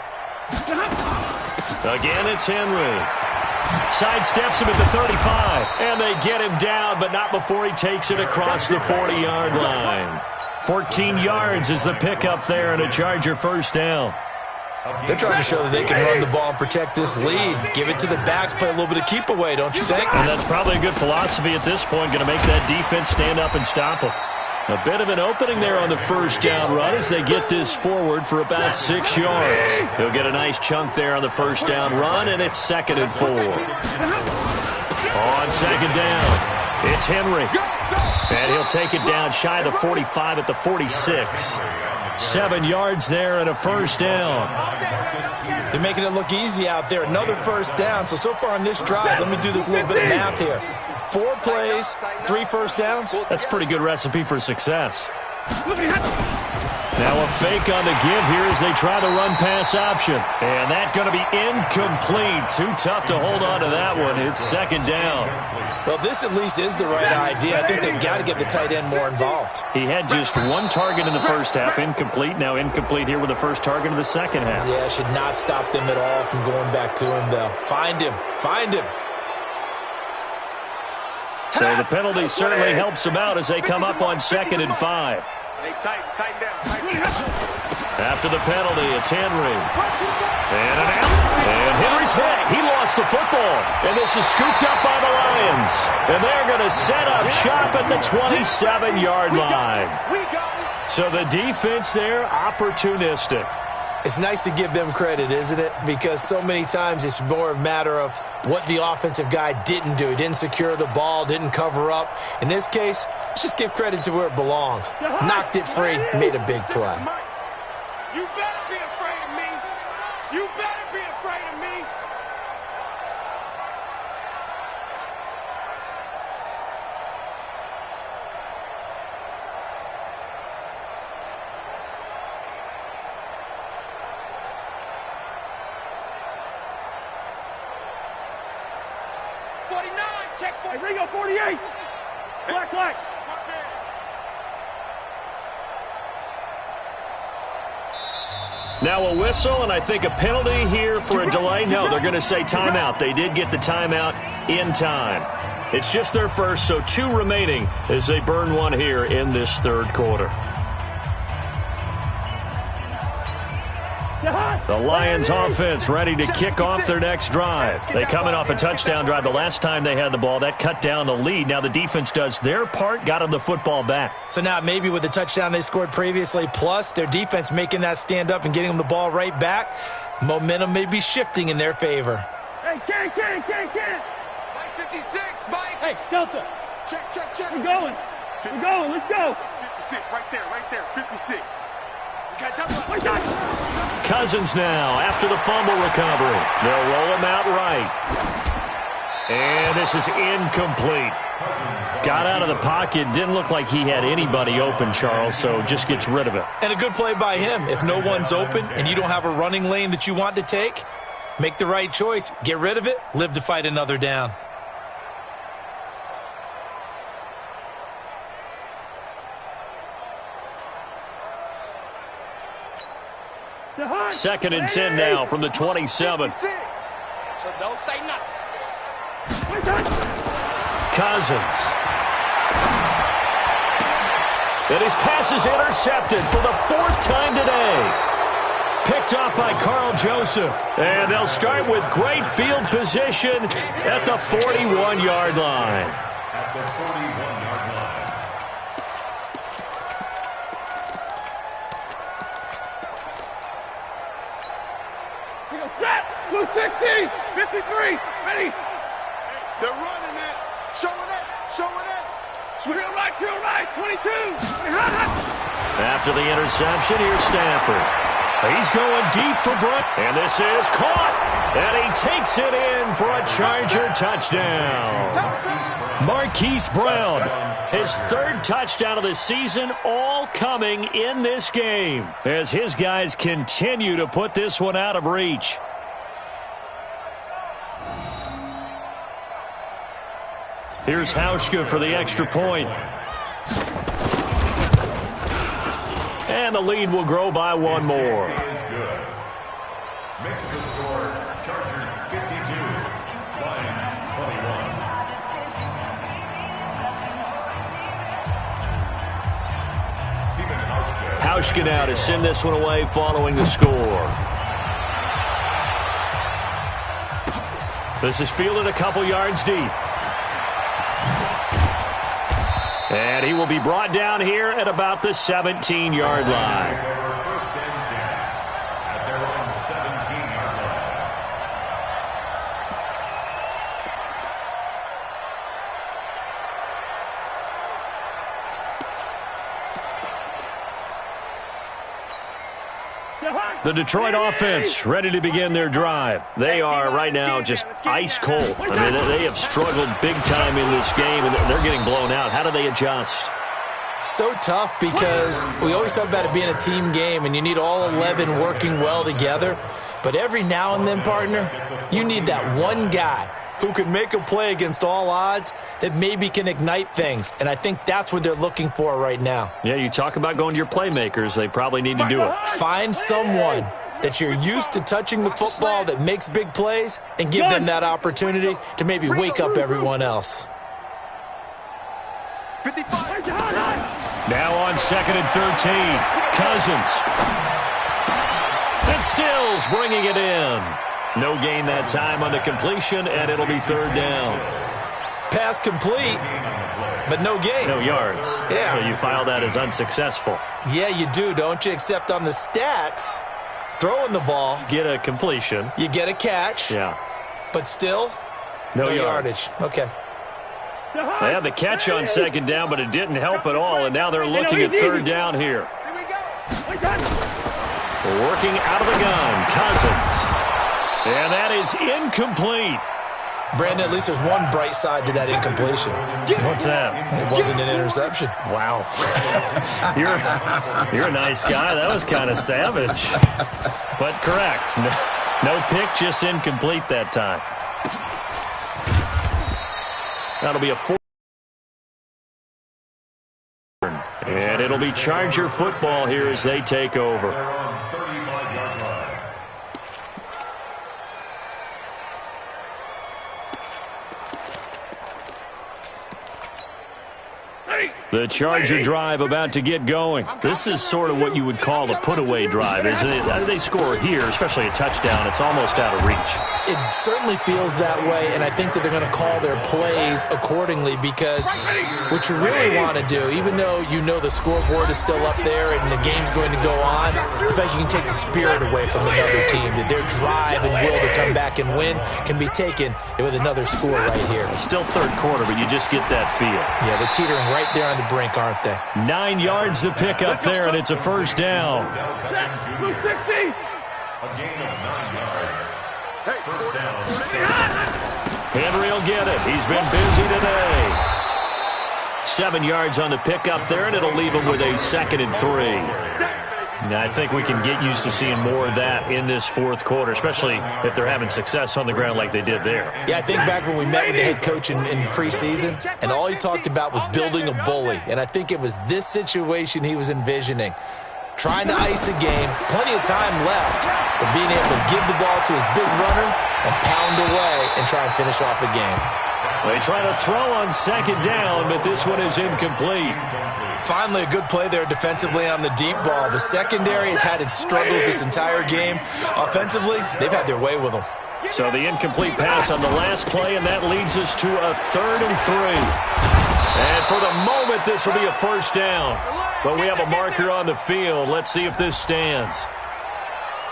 Again, it's Henry. Sidesteps him at the 35, and they get him down, but not before he takes it across the 40-yard line. 14 yards is the pickup there, and a Charger first down.
They're trying to show that they can run the ball and protect this lead. Give it to the backs, play a little bit of keep away, don't you think?
And that's probably a good philosophy at this point, going to make that defense stand up and stop them. A bit of an opening there on the first down run as they get this forward for about 6 yards. He'll get a nice chunk there on the first down run, and it's 2nd and 4. On second down, it's Henry. And he'll take it down shy of the 45 at the 46. 7 yards there and a first down.
They're making it look easy out there. Another first down. So far on this drive, let me do this little bit of math here. 4 plays, 3 first downs.
That's a pretty good recipe for success. Now a fake on the give here as they try the run-pass option. And that's going to be incomplete. Too tough to hold on to that one. It's 2nd down.
Well, this at least is the right idea. I think they've got to get the tight end more involved.
He had just 1 target in the first half, incomplete. Now incomplete here with the first target in the second half.
Yeah, should not stop them at all from going back to him, though. Find him. Find him.
So the penalty certainly helps them out as they come up on 2nd and 5.
Tighten down.
After the penalty, it's Henry. And an out. And Henry's hit. He lost the football. And this is scooped up by the Lions. And they're going to set up shop at the 27-yard line. So the defense there, opportunistic.
It's nice to give them credit, isn't it? Because so many times it's more a matter of what the offensive guy didn't do. He didn't secure the ball, didn't cover up. In this case, let's just give credit to where it belongs. Knocked it free, made a big play.
You better be afraid of me. You better be afraid of me.
Check for Ringo 48. Black.
Now a whistle, and I think a penalty here for a delay. No, they're going to say timeout. They did get the timeout in time. It's just their first, so 2 remaining as they burn 1 here in this 3rd quarter. The Lions offense ready to kick off their next drive. They coming off a touchdown drive the last time they had the ball. That cut down the lead. Now the defense does their part, got them the football back.
So now maybe with the touchdown they scored previously, plus their defense making that stand up and getting them the ball right back, momentum may be shifting in their favor.
Hey, Ken.
Mike 56, Mike.
Hey, Delta.
Check.
We're going. Let's go.
56, right there. 56.
Cousins now after the fumble recovery. They'll roll him out right. And this is incomplete. Got out of the pocket. Didn't look like he had anybody open, Charles, so just gets rid of it.
And a good play by him. If no one's open and you don't have a running lane that you want to take, make the right choice. Get rid of it. Live to fight another down.
2nd and 10 now from the 27.
So don't say nothing.
Cousins. And his pass is intercepted for the 4th time today. Picked off by Carl Joseph. And they'll start with great field position at the 41-yard line.
At the 41-yard line.
He goes, set, blue 16, 53, ready.
They're running it. Showing it. Showing it.
Drill right, 22.
After the interception, here's Stanford. He's going deep for Brown. And this is caught. And he takes it in for a Charger touchdown. Marquise Brown, his 3rd touchdown of the season, all coming in this game as his guys continue to put this one out of reach. Here's Hauschka for the extra point. And the lead will grow by one more.
Is good. Makes the score Chargers 52, Lions 21. Stephen Hauschka.
Hauschka now to send this one away following the score. This is fielded a couple yards deep. And he will be brought down here at about the 17-yard line.
First and 10 at their own 17-yard
line.
The Detroit offense ready to begin their drive. They are right now just ice cold. I mean, they have struggled big time in this game, and they're getting blown out. How do they adjust?
So tough because we always talk about it being a team game, and you need all 11 working well together. But every now and then, partner, you need that one guy who can make a play against all odds that maybe can ignite things. And I think that's what they're looking for right now.
Yeah, you talk about going to your playmakers. They probably need to do it.
Find someone that you're used to touching the football that makes big plays and give them that opportunity to maybe wake up everyone else.
55.
Now on 2nd and 13, Cousins. And Stills bringing it in. No gain that time on the completion, and it'll be 3rd down.
Pass complete, but no gain.
No yards.
Yeah.
So you file that as unsuccessful.
Yeah, you do, don't you? Except on the stats, throwing the ball,
Get a completion.
you get a catch,
Yeah.
but still,
No
yardage. Okay.
They had the catch on 2nd down, but it didn't help at all, and now they're looking at 3rd down here.
Here we go.
Working out of the gun, Cousins. And that is incomplete.
Brandon, at least there's one bright side to that incompletion.
What's that?
It wasn't an interception.
Wow. You're a nice guy. That was kind of savage. But correct. No pick, just incomplete that time. That'll be a 4. And it'll be Charger football here as they take over.
They're on 35-yard line.
The Charger drive about to get going. This is sort of what you would call a put-away drive, isn't it? They score here, especially a touchdown. It's almost out of reach.
It certainly feels that way, and I think that they're going to call their plays accordingly because what you really want to do, even though you know the scoreboard is still up there and the game's going to go on, the fact you can take the spirit away from another team, that their drive and will to come back and win can be taken with another score right here.
Still 3rd quarter, but you just get that feel.
Yeah, they're teetering right there on the brink, aren't they?
9 yards to pick up there, and it's a 1st down.
Blue 60.
A gain of 9 yards. First down.
Henry will get it. He's been busy today. 7 yards on the pickup there, and it'll leave him with a 2nd and 3. Now, I think we can get used to seeing more of that in this 4th quarter, especially if they're having success on the ground like they did there.
Yeah, I think back when we met with the head coach in preseason, and all he talked about was building a bully. And I think it was this situation he was envisioning. trying to ice a game, plenty of time left, but being able to give the ball to his big runner and pound away and try and finish off the game.
They try to throw on second down, but this one is incomplete.
Finally, a good play there defensively on the deep ball. The secondary has had its struggles this entire game. Offensively, they've had their way with them.
So the incomplete pass on the last play, and that leads us to a 3rd and 3. And for the moment, this will be a first down. But we have a marker on the field. Let's see if this stands.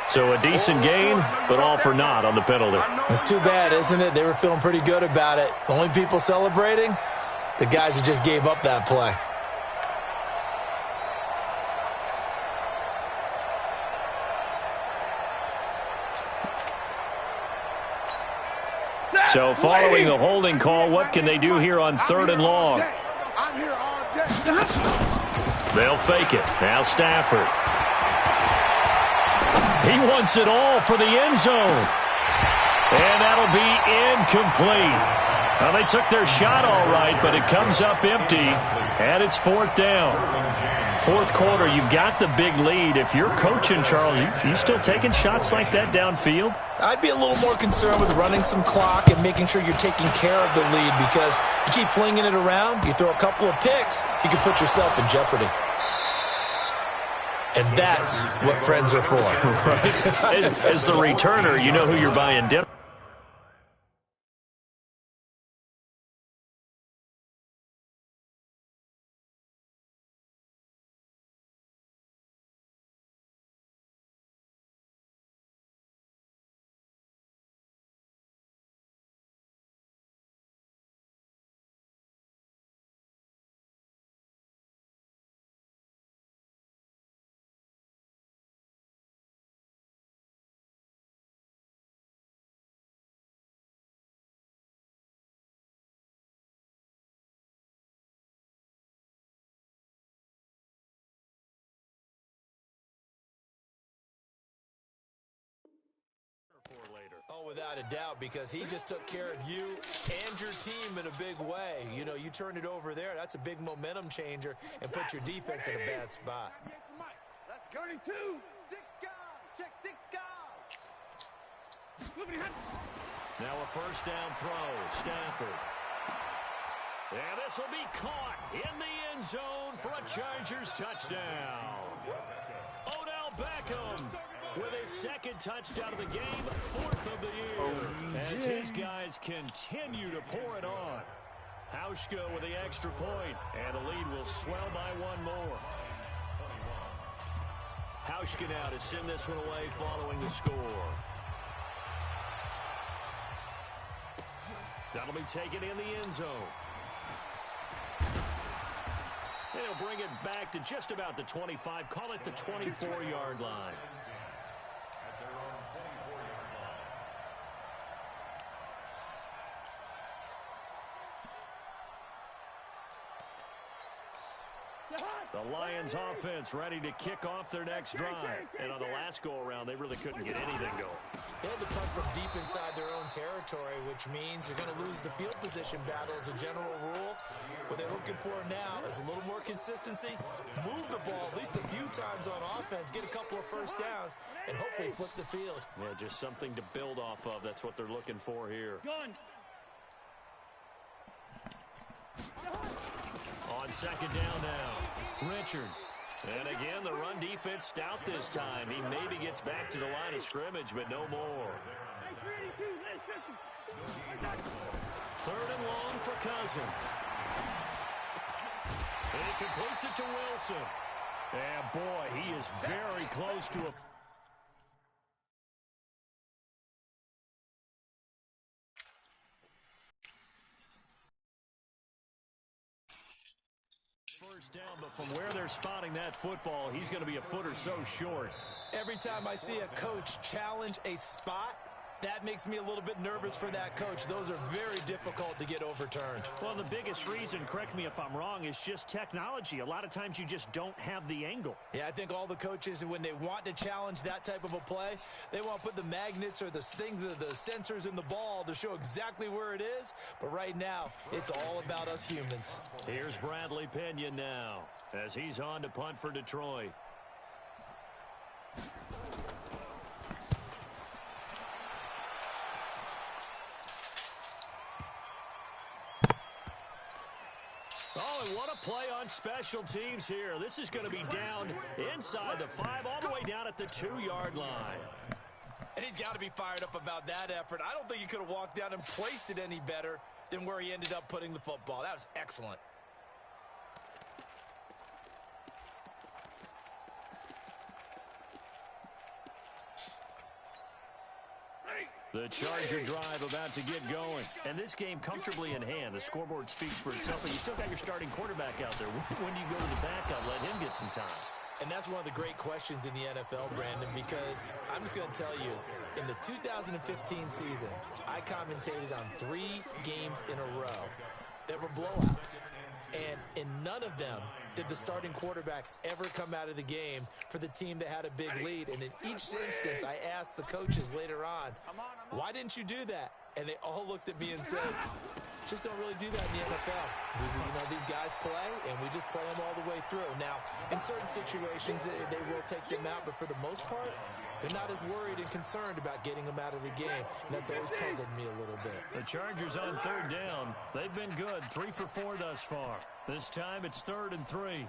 So a decent gain, but all for naught on the penalty.
It's too bad, isn't it? They were feeling pretty good about it. The only people celebrating, the guys who just gave up that play.
So following a holding call, what can they do here on 3rd and long?
I'm here all day.
They'll fake it. Now Stafford. He wants it all for the end zone. And that'll be incomplete. Well, they took their shot all right, but it comes up empty, and it's 4th down. 4th quarter, you've got the big lead. If you're coaching, Charles, you still taking shots like that downfield?
I'd be a little more concerned with running some clock and making sure you're taking care of the lead, because you keep flinging it around, you throw a couple of picks, you can put yourself in jeopardy. And that's what friends are for.
Right. As the returner, you know who you're buying dinner.
Oh, without a doubt, because he just took care of you and your team in a big way. You know, you turned it over there. That's a big momentum changer and put your defense in a bad spot.
That's 32. 6 guard. Check 6 guard.
Now a first down throw. Stafford. And this will be caught in the end zone for a Chargers touchdown. Odell Beckham with his 2nd touchdown of the game, 4th of the year, as his guys continue to pour it on. Hauschka with the extra point, and the lead will swell by 1 more. Hauschka now to send this one away following the score. That'll be taken in the end zone. They'll bring it back to just about the 25, call it the 24-yard line. The Lions offense ready to kick off their next drive. And on the last go-around, they really couldn't get anything going.
They had to punt from deep inside their own territory, which means you're going to lose the field position battle as a general rule. What they're looking for now is a little more consistency, move the ball at least a few times on offense, get a couple of first downs, and hopefully flip the field.
Yeah, just something to build off of. That's what they're looking for here. On second down now, Richard. And again, the run defense stout this time. He maybe gets back to the line of scrimmage, but no more. 3rd and long for Cousins. And he completes it to Wilson. And boy, he is very close to a... first down, but from where they're spotting that football, he's going to be a foot or so short.
Every time I see a coach challenge a spot, that makes me a little bit nervous for that coach. Those are very difficult to get overturned.
Well, the biggest reason, correct me if I'm wrong, is just technology. A lot of times you just don't have the angle.
Yeah, I think all the coaches, when they want to challenge that type of a play, they want to put the magnets or the things, the sensors in the ball to show exactly where it is. But right now, it's all about us humans.
Here's Bradley Pinion now as he's on to punt for Detroit. on special teams here. This is going to be down inside the 5, all the way down at the 2-yard line.
And he's got to be fired up about that effort. I don't think he could have walked down and placed it any better than where he ended up putting the football. That was excellent.
The Charger drive about to get going. And this game comfortably in hand. The scoreboard speaks for itself, but you still got your starting quarterback out there. When do you go to the backup? Let him get some time.
And that's one of the great questions in the NFL, Brandon, because I'm just going to tell you, in the 2015 season, I commentated on 3 games in a row that were blowouts. And in none of them did the starting quarterback ever come out of the game for the team that had a big lead. And in each instance, I asked the coaches later on, why didn't you do that? And they all looked at me and said, just don't really do that in the NFL. You know, these guys play, and we just play them all the way through. Now, in certain situations, they will take them out, but for the most part, they're not as worried and concerned about getting them out of the game, and that's always puzzled me a little bit.
The Chargers on 3rd down. They've been good, 3 for 4 thus far. This time it's 3rd and 3.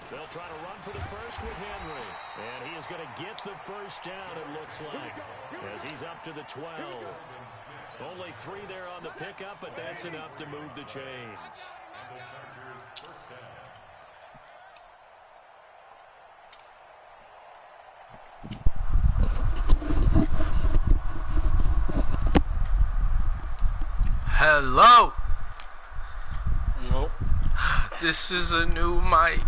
They'll try to run for the first with Henry. And he is going to get the first down, it looks like, as he's up to the 12. Only 3 there on the pickup, but that's enough to move the chains.
And the Chargers first down.
Hello.
Nope.
This is a new mic.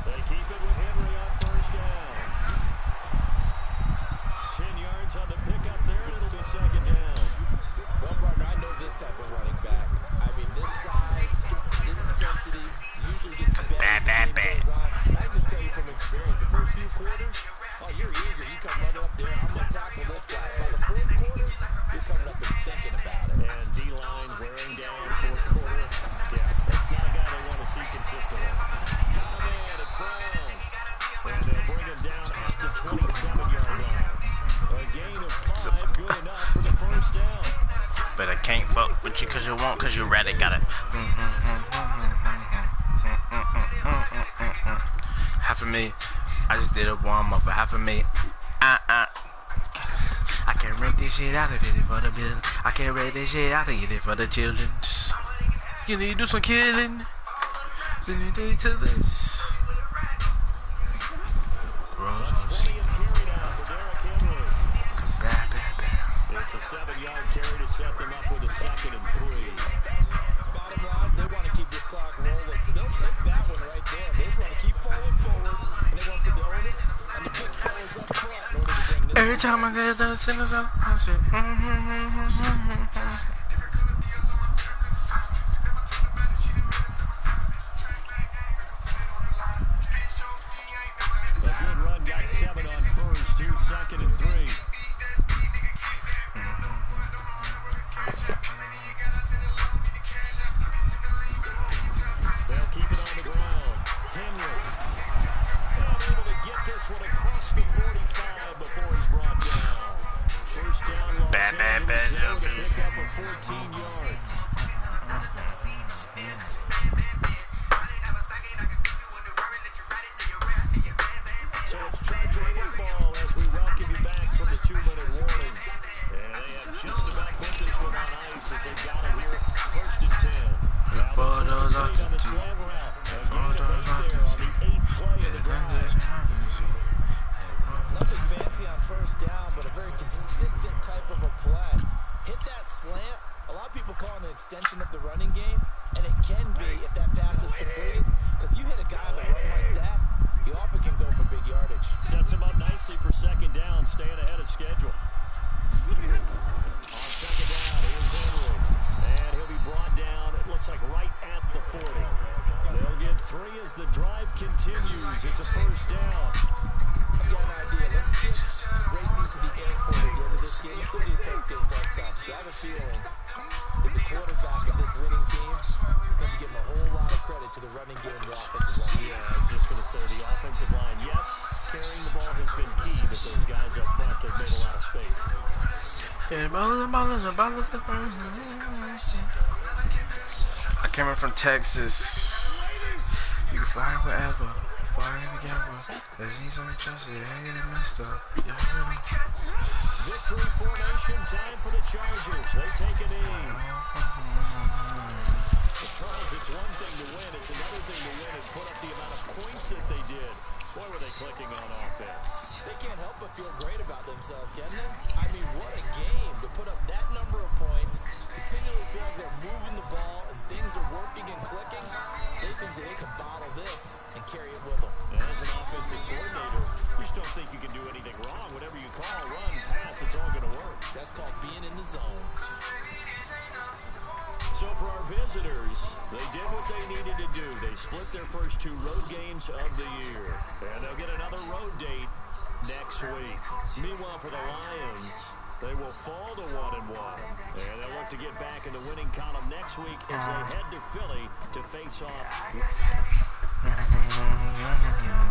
They keep it with Henry on first down. 10 yards on the pickup there, and it'll be 2nd down.
Well, partner, I know this type of running back. I mean, this size, this intensity, usually gets better as the game goes on. I just tell you from experience, the first few quarters, oh, you're eager. You come running up there, I'm going to tackle this guy. By the 4th quarter, you're coming up and thinking about it.
And D-line wearing down 4th quarter. Yeah, that's not a guy they want to see consistently. Got him in, it's Brown. And they'll bring him down at the 27-yard line. A gain of 5, good enough for the first down.
But I can't fuck with you because you won't, because you ready. Got it. Half of me. I just did a warm-up for half of me. I can't rent this shit out of it for the building. I can't rent this shit out of it for the children. You need to do some killing. Then you need to this.
It's a 7-yard carry to set them up with a 2nd and 3.
Bottom line, they want to keep this clock rolling, so they'll take that one right there. They just want to keep falling forward, and they want to put the onus on the big players up front in order to bring this.
Every time I get those sinners up, I say,
A good run, got 7 on first, 2nd and 3. They'll keep it on the ground. Henry. And able to get this one across the 45 before he's brought down. First down, Los Angeles able to pick up a 14 yards. So it's Charger football as we welcome you back from the 2-minute warning. And they have just about put this one on ice as they got it here. 1st and 10. Now the lead on the slant route. Again, a bait there on the 8th play of the drive.
Nothing fancy on first down, but a very consistent type of a play. Hit that slant. A lot of people call it an extension of the running game, and it can be if that pass is completed. Because you hit a guy on the run like that, he often can go for big yardage.
Sets him up nicely for 2nd down, staying ahead of schedule. On 2nd down, here's Henry. And he'll be brought down, it looks like right at the 40. They'll get 3 as the drive continues. It's a first down.
I've got an idea. Let's get racing to the airport at the end of this game. It's going to be a post-game press conference. I have a feeling that the quarterback of this winning team is going to give him a whole lot of credit to the running game and the offensive line.
Yeah, I was just going to say the offensive line, yes, carrying the ball has been key, but those guys up front, they've made a lot of space.
Yeah, I came in from Texas. You can fly wherever, fly together. There's need something trusted, I get it messed up.
Victory formation time for the Chargers. They take a knee. Charles, it's one thing to win, it's another thing to win and put up the amount of points that they did. Boy, were they clicking on offense.
They can't help but feel great about themselves, can they? I mean, what a game to put up that number of points, continually feel like they're moving the ball and things are working and clicking. They think they can bottle this and carry it with them.
As an offensive coordinator, you just don't think you can do anything wrong. Whatever you call, run, pass, it's all going to work.
That's called being in the zone.
So for our visitors, they did what they needed to do. They split their first 2 road games of the year. And they'll get another road date next week. Meanwhile, for the Lions, they will fall to 1-1. And they'll look to get back in the winning column next week as they head to Philly to face off.